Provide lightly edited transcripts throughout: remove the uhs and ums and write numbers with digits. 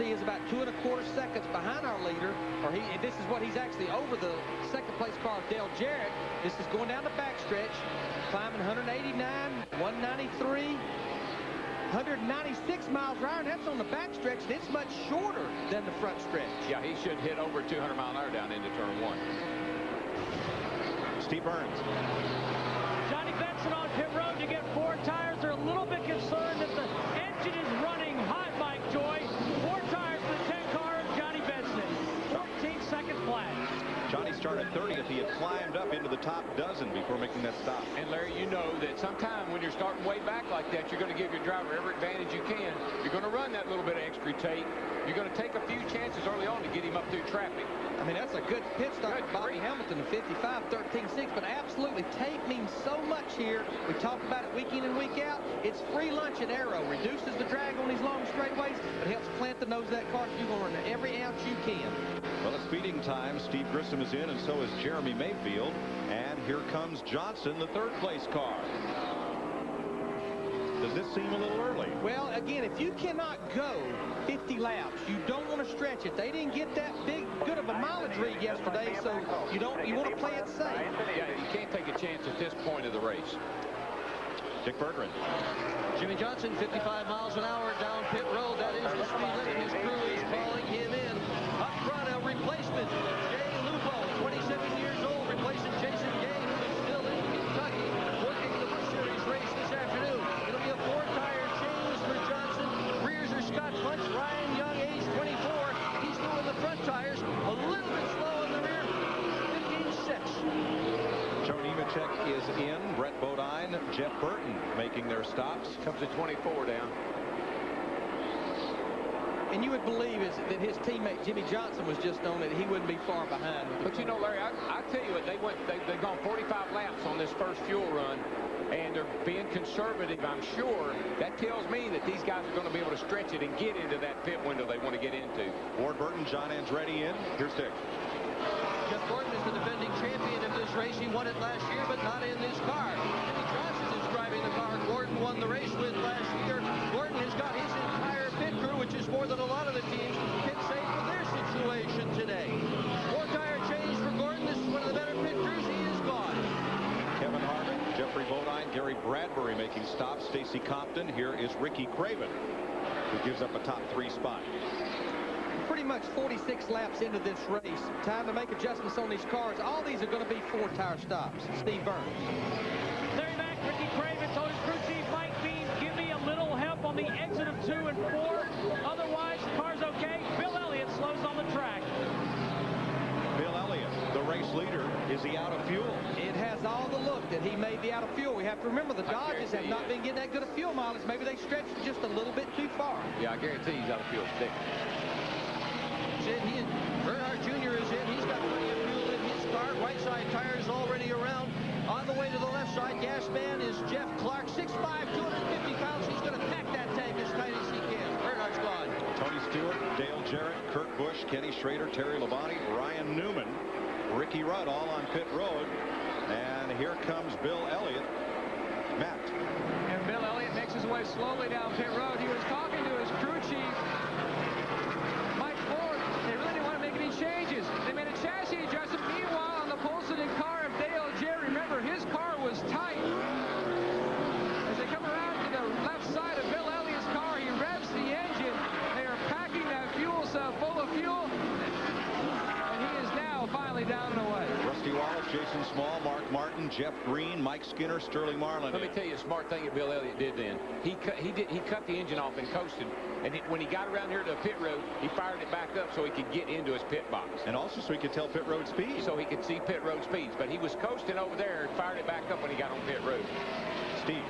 see is about 2¼ seconds behind our leader, or this is what he's actually over the second place car of Dale Jarrett. This is going down the backstretch, climbing 189, 193, 196 miles per hour, and that's on the backstretch. It's much shorter than the front stretch. Yeah, he should hit over 200 mile an hour down into turn 1. Steve Burns. Johnny Benson on pit road to get 4 tires. They're a little bit concerned that the engine is running hot, Mike Joy. 4 tires for the 10 car of Johnny Benson. 14-second flat. Johnny started 30th. He had climbed up into the top dozen before making that stop. And Larry, you know that sometime when you're starting way back like that, you're going to give your driver every advantage you can. You're going to run that little bit of extra tape. You're going to take a few chances early on to get him up through traffic. I mean, that's a good pit stop for Bobby Hamilton, the 55, 13.6, but absolutely tape means so much here. We talk about it week in and week out. It's free lunch at Aero. Reduces the drag on these long straightaways, but helps plant the nose of that car so you're going to run every ounce you can. Well, at speeding time, Steve Grissom is in, and so is Jeremy Mayfield. And here comes Johnson, the third place car. Does this seem a little early? Well, again, if you cannot go 50 laps, you don't want to stretch it. They didn't get that good of a mileage read yesterday, so you want to play it safe. Yeah, you can't take a chance at this point of the race. Dick Berggren. Jimmy Johnson, 55 miles an hour down pit road. That is the speed limit. His crew is calling him in. Up front, a replacement. Jay Lupo, 27 years old, replacing Jason Gay, who is still in Kentucky, working the Busch Series race this afternoon. It'll be a 4-tire change for Johnson. Rears are Scott Punch, Ryan Young, age 24. He's doing the front tires. A little bit slow in the rear. 15.6. Joe Nemechek is in. Brett Bodine, Jeff Burton making their stops. Comes to 24 down. And you would believe that his teammate Jimmy Johnson was just on it. He wouldn't be far behind. But you know, Larry, I tell you what, they've gone 45 laps on this first fuel run, and they're being conservative, I'm sure. That tells me that these guys are going to be able to stretch it and get into that pit window they want to get into. Ward Burton, John Andretti in. Here's Dick. Jeff Gordon is the defending champion of this race. He won it last year, but not in this car. Jimmy Johnson is driving the car Gordon won the race with last year. Gordon has got his entire pit crew, which is more than a lot of the teams, pit safe for their situation today. 4-tire change for Gordon. This is one of the better pit crews. He is gone. Kevin Harvick, Jeffrey Bodine, Gary Bradbury making stops. Stacy Compton. Here is Ricky Craven, who gives up a top 3 spot. Pretty much 46 laps into this race. Time to make adjustments on these cars. All these are going to be 4-tire stops. Steve Burns. Larry Mack, Ricky Craven told his crew chief Mike Bean, give me a little help on the exit of 2 and 4. Otherwise, the car's okay. Bill Elliott slows on the track. Bill Elliott, the race leader. Is he out of fuel? It has all the look that he may be out of fuel. We have to remember the Dodgers have not been getting that good of fuel mileage. Maybe they stretched just a little bit too far. Yeah, I guarantee he's out of fuel stick. Bernhard Jr. is in. He's got plenty of fuel in his car. Right side tires already around. On the way to the left side, gas man is Jeff Clark, 6'5", 250 pounds. He's going to pack that tank as tight as he can. Bernhard's gone. Tony Stewart, Dale Jarrett, Kurt Busch, Kenny Schrader, Terry Labonte, Ryan Newman, Ricky Rudd all on pit road. And here comes Bill Elliott. Matt. And Bill Elliott makes his way slowly down pit road. He was talking to his crew chief, Mike Ford. They really didn't want to make any changes. They made a chassis adjustment. Meanwhile, on the Polson car of Dale Jarrett, remember, his car was tight. As they come around to the left side of Bill Elliott's car, he revs the engine. They are packing that fuel cell full of fuel. And he is now finally down and away. Rusty Wallace, Jason Small, Mark Martin, Jeff Green, Mike Skinner, Sterling Marlin. Let me tell you a smart thing that Bill Elliott did then. He cut the engine off and coasted. And when he got around here to the pit road, he fired it back up so he could get into his pit box. And also so he could tell pit road speed. So he could see pit road speeds. But he was coasting over there and fired it back up when he got on pit road. Steve.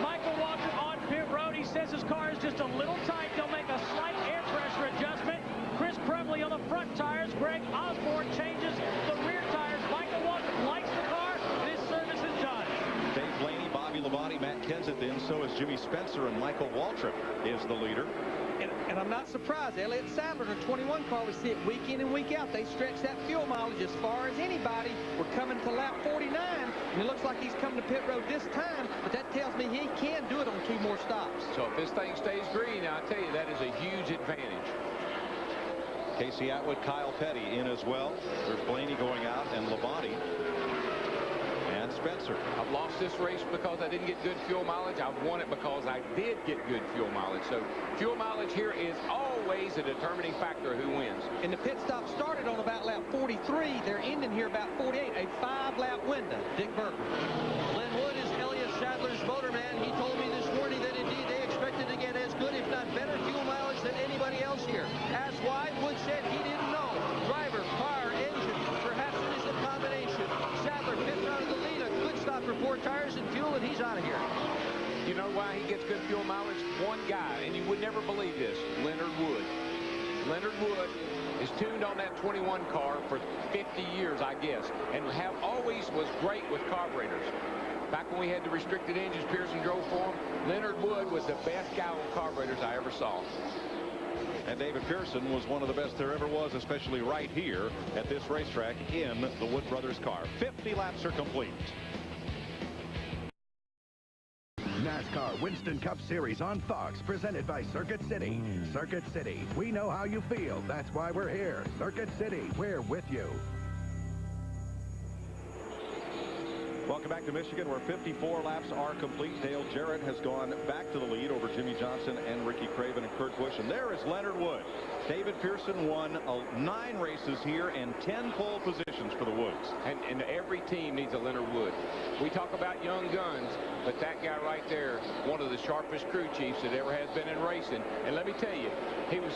Michael Waltrip on pit road. He says his car is just a little tight. They'll make a slight air pressure adjustment. Chris Kremley on the front tires. Greg Osborne changes the rear tires. Michael Waltrip likes the car, and his service is done. Dave Blaney, Bobby Labonte, Matt Kenseth in. So is Jimmy Spencer, and Michael Waltrip is the leader. And And I'm not surprised. Elliott Sadler in a 21 car, we see it week in and week out. They stretch that fuel mileage as far as anybody. We're coming to lap 49, and it looks like he's coming to pit road this time, but that tells me he can do it on 2 more stops. So if this thing stays green, I'll tell you, that is a huge advantage. Casey Atwood, Kyle Petty in as well. There's Blaney going out, and Labonte. And Spencer. I've lost this race because I didn't get good fuel mileage. I've won it because I did get good fuel mileage. So fuel mileage here is always a determining factor of who wins. And the pit stop started on about lap 43. They're ending here about 48, a 5-lap window. Dick Burton. Glenn Wood is Elliott Sadler's motorman. He told me this morning that indeed they expected to get as good, if not better, fuel mileage than anybody else here. Asked why, Wood said he didn't know. Driver, car, engine, perhaps it is a combination. Sadler fifth out of the lead, a good stop for 4 tires and fuel, and he's out of here. You know why he gets good fuel mileage? One guy, and you would never believe this, Leonard Wood. Leonard Wood is tuned on that 21 car for 50 years, I guess, and have always was great with carburetors. Back when we had the restricted engines Pearson drove for him, Leonard Wood was the best guy on carburetors I ever saw. And David Pearson was one of the best there ever was, especially right here at this racetrack in the Wood Brothers car. 50 laps are complete. NASCAR Winston Cup Series on Fox, presented by Circuit City. Circuit City, we know how you feel. That's why we're here. Circuit City, we're with you. Welcome back to Michigan, where 54 laps are complete. Dale Jarrett has gone back to the lead over Jimmy Johnson and Ricky Craven and Kurt Busch. And there is Leonard Wood. David Pearson won 9 races here and 10 pole positions for the Woods. And every team needs a Leonard Wood. We talk about young guns, but that guy right there, one of the sharpest crew chiefs that ever has been in racing. And let me tell you,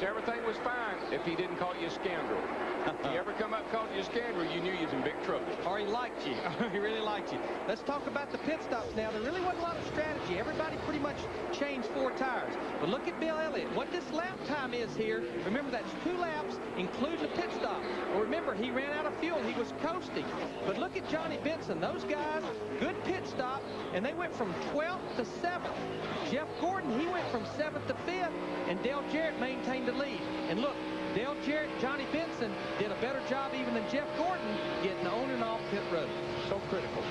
everything was fine if he didn't call you a scoundrel. If he ever come up and called you a scoundrel, you knew you was in big trouble. Or he liked you. He really liked you. Let's talk about the pit stops now. There really wasn't a lot of strategy. Everybody pretty much changed 4 tires. But look at Bill Elliott. What this lap time is here, remember that's 2 laps, including the pit stop. Well, remember, he ran out of fuel. He was coasting. But look at Johnny Benson. Those guys, good pit stop, and they went from 12th to 7th. Jeff Gordon, he went from 7th to 5th, and Dale Jarrett maintained the lead. And look, Dale Jarrett, Johnny Benson did a better job even than Jeff Gordon getting on and off pit road. So critical.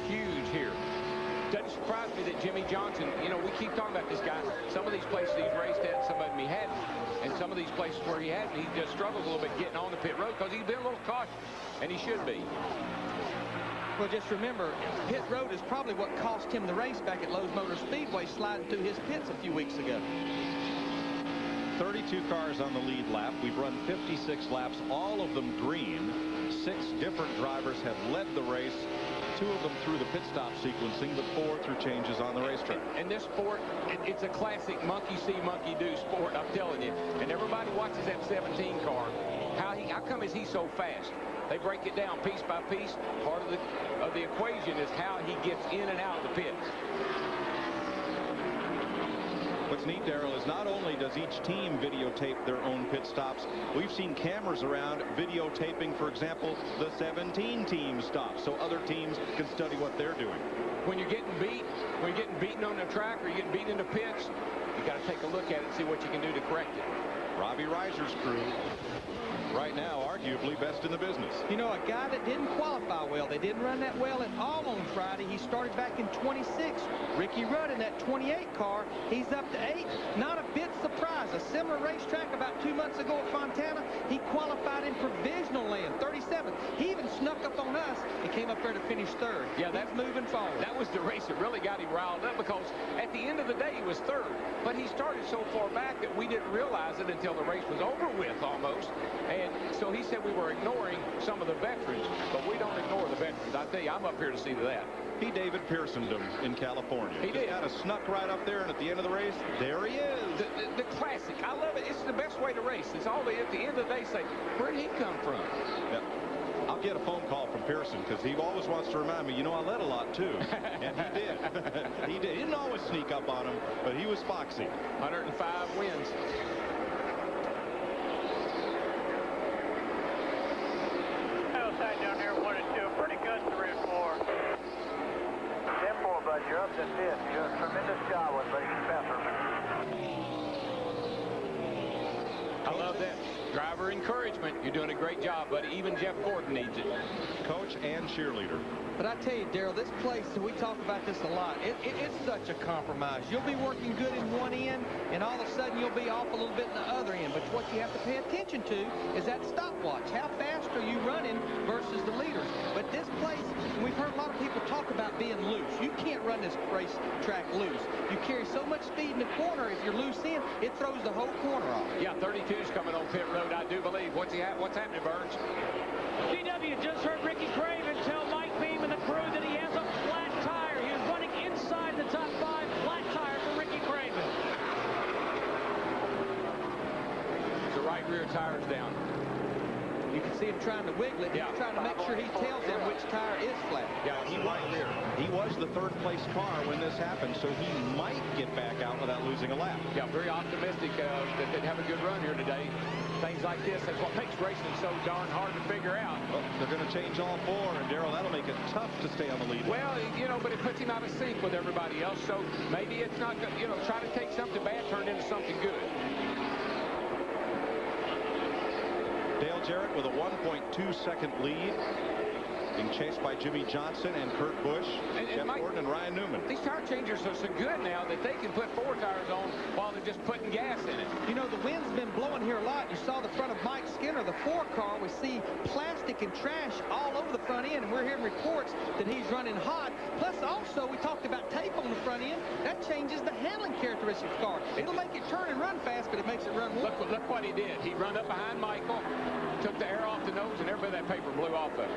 Huge here. Doesn't surprise me that Jimmy Johnson, you know, we keep talking about this guy. Some of these places he's raced at, some of them he hadn't. And some of these places where he hadn't, he just struggles a little bit getting on the pit road because he's been a little cautious, and he should be. Well, just remember, pit road is probably what cost him the race back at Lowe's Motor Speedway, sliding through his pits a few weeks ago. 32 cars on the lead lap. We've run 56 laps, all of them green. 6 different drivers have led the race. 2 of them through the pit stop sequencing, but 4 through changes on the racetrack. And this sport, it's a classic monkey see, monkey do sport, I'm telling you. And everybody watches that 17 car. How come is he so fast? They break it down piece by piece. Part of the equation is how he gets in and out of the pits. What's neat, Darrell, is not only does each team videotape their own pit stops, we've seen cameras around videotaping, for example, the 17 team stops, so other teams can study what they're doing. When you're getting beaten on the track or you're getting beaten in the pits, you got to take a look at it and see what you can do to correct it. Robbie Reiser's crew, right now, arguably best in the business. You know, a guy that didn't qualify well, they didn't run that well at all on Friday. He started back in 26. Ricky Rudd in that 28 car, he's up to 8. Not a bit surprised. A similar racetrack about 2 months ago at Fontana, he qualified in provisional land, 37th. He even snuck up on us and came up there to finish 3rd. Yeah, that's moving forward. That was the race that really got him riled up, because at the end of the day, he was 3rd. But he started so far back that we didn't realize it until the race was over with almost. And so he said we were ignoring some of the veterans, but we don't ignore the veterans. I tell you, I'm up here to see to that. He David Pearsoned him in California. He did. Kind of snuck right up there, and at the end of the race, there he is. The classic. I love it. It's the best way to race. It's all at the end of the day say, where did he come from? Yeah. I'll get a phone call from Pearson, because he always wants to remind me, you know, I led a lot too. And he did. He did. He didn't always sneak up on him, but he was foxy. 105 wins. Outside down here, 1 and 2. Pretty good, 3 and 4. 10-4, bud. You're up to 5th. You did a tremendous job with Lady Spencer. I love that. Driver encouragement. You're doing a great job, buddy. Even Jeff Gordon needs it. Coach and cheerleader. But I tell you, Darrell, this place, we talk about this a lot. It's such a compromise. You'll be working good in one end, and all of a sudden you'll be off a little bit in the other end. But what you have to pay attention to is that stopwatch. How fast are you running versus the leaders? But this place, and we've heard a lot of people talk about being loose. You can't run this racetrack loose. You carry so much speed in the corner. If you're loose in, it throws the whole corner off. Yeah, 32's coming on pit road, I do believe. What's happening, Burns? GW just heard Ricky Craven tell Mike Beam and the crew that he has a flat tire. He was running inside the top 5. Flat tire for Ricky Craven. The right rear tire's down. You can see him trying to wiggle it. Yeah. He's trying to make sure he tells them which tire is flat. Yeah, he right rear. He was the third-place car when this happened, so he might get back out without losing a lap. Yeah, very optimistic that they'd have a good run here today. Things like this, that's what makes racing so darn hard to figure out. Well, they're going to change all 4, and Darrell, that'll make it tough to stay on the lead. Well, you know, but it puts him out of sync with everybody else, so maybe it's not, you know, try to take something bad, turn it into something good. Dale Jarrett with a 1.2-second lead, being chased by Jimmy Johnson and Kurt Busch, Jeff Gordon, and Ryan Newman. These tire changers are so good now that they can put 4 tires on while they're just putting gas in it. You know, the wind's been blowing here a lot. You saw the front of Mike Skinner, the 4 car. We see plastic and trash all over the front end, and we're hearing reports that he's running hot. Plus, also, we talked about tape on the front end. That changes the handling characteristics of the car. It'll make it turn and run fast, but it makes it run warm. Look what he did. He run up behind Michael, took the air off the nose, and everybody that paper blew off of it.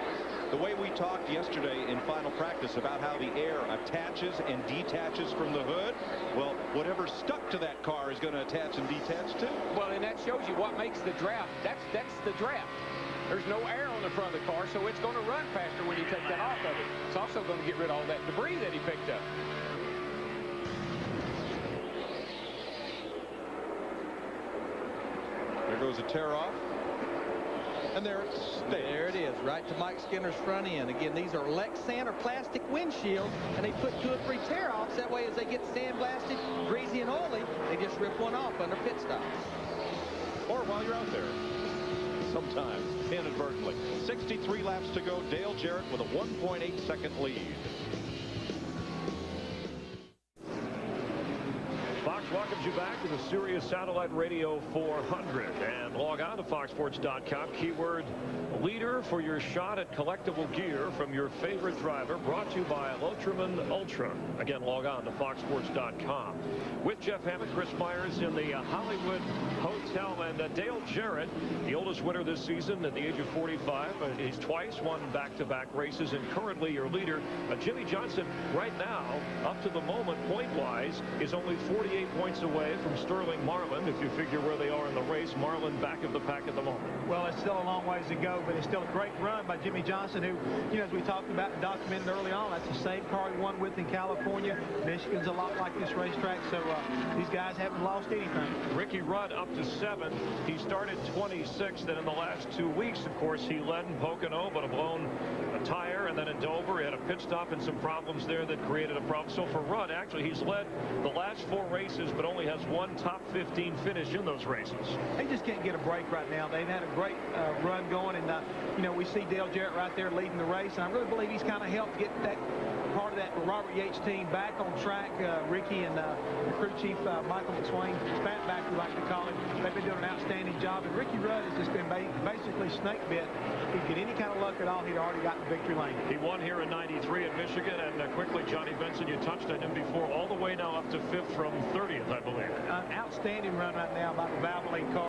The way we talked yesterday in final practice about how the air attaches and detaches from the hood, well, whatever stuck to that car is going to attach and detach too. Well, and that shows you what makes the draft. That's the draft. There's no air on the front of the car, so it's going to run faster when you take that off of it. It's also going to get rid of all that debris that he picked up. There goes a tear off. And there it stays. There it is, right to Mike Skinner's front end. Again, these are Lexan or plastic windshields, and they put 2 or 3 tear-offs. That way, as they get sandblasted, greasy and oily, they just rip one off under pit stops. Or while you're out there, sometimes, inadvertently. 63 laps to go. Dale Jarrett with a 1.8-second lead. Fox welcomes you back to the Sirius Satellite Radio 400, and log on to foxsports.com. Keyword leader for your shot at collectible gear from your favorite driver, brought to you by Lotriman Ultra. Again, log on to foxsports.com. With Jeff Hammond, Chris Myers in the Hollywood Hotel, and Dale Jarrett, the oldest winner this season at the age of 45. He's twice won back-to-back races, and currently your leader, Jimmy Johnson, right now, up to the moment, point-wise, is only 48 points away from Sterling Marlin. If you figure where they are in the race, Marlin back of the pack at the moment. Well, it's still a long ways to go, but it's still a great run by Jimmy Johnson, who, you know, as we talked about and documented early on, that's the same car he won with in California. Michigan's a lot like this racetrack, so these guys haven't lost anything. Ricky Rudd up to 7th. He started 26th, and in the last 2 weeks, of course, he led in Pocono, but a blown tire, and then in Dover, he had a pit stop and some problems there that created a problem. So for Rudd, actually, he's led the last 4 races, but only has 1 top 15 finish in those races. They just can't get a break right now. They've had a great run going, and you know, we see Dale Jarrett right there leading the race, and I really believe he's kind of helped get that part of that Robert Yates team back on track. Ricky and the crew chief Michael McSwain, Spat back we like to call him, they've been doing an outstanding job, and Ricky Rudd has just been basically snake bit. If he get any kind of luck at all, he'd already got the victory lane. He won here in '93 in Michigan, and quickly Johnny Benson, you touched on him before, all the way now up to 5th from 30th, I believe. An outstanding run right now by the Valvoline car.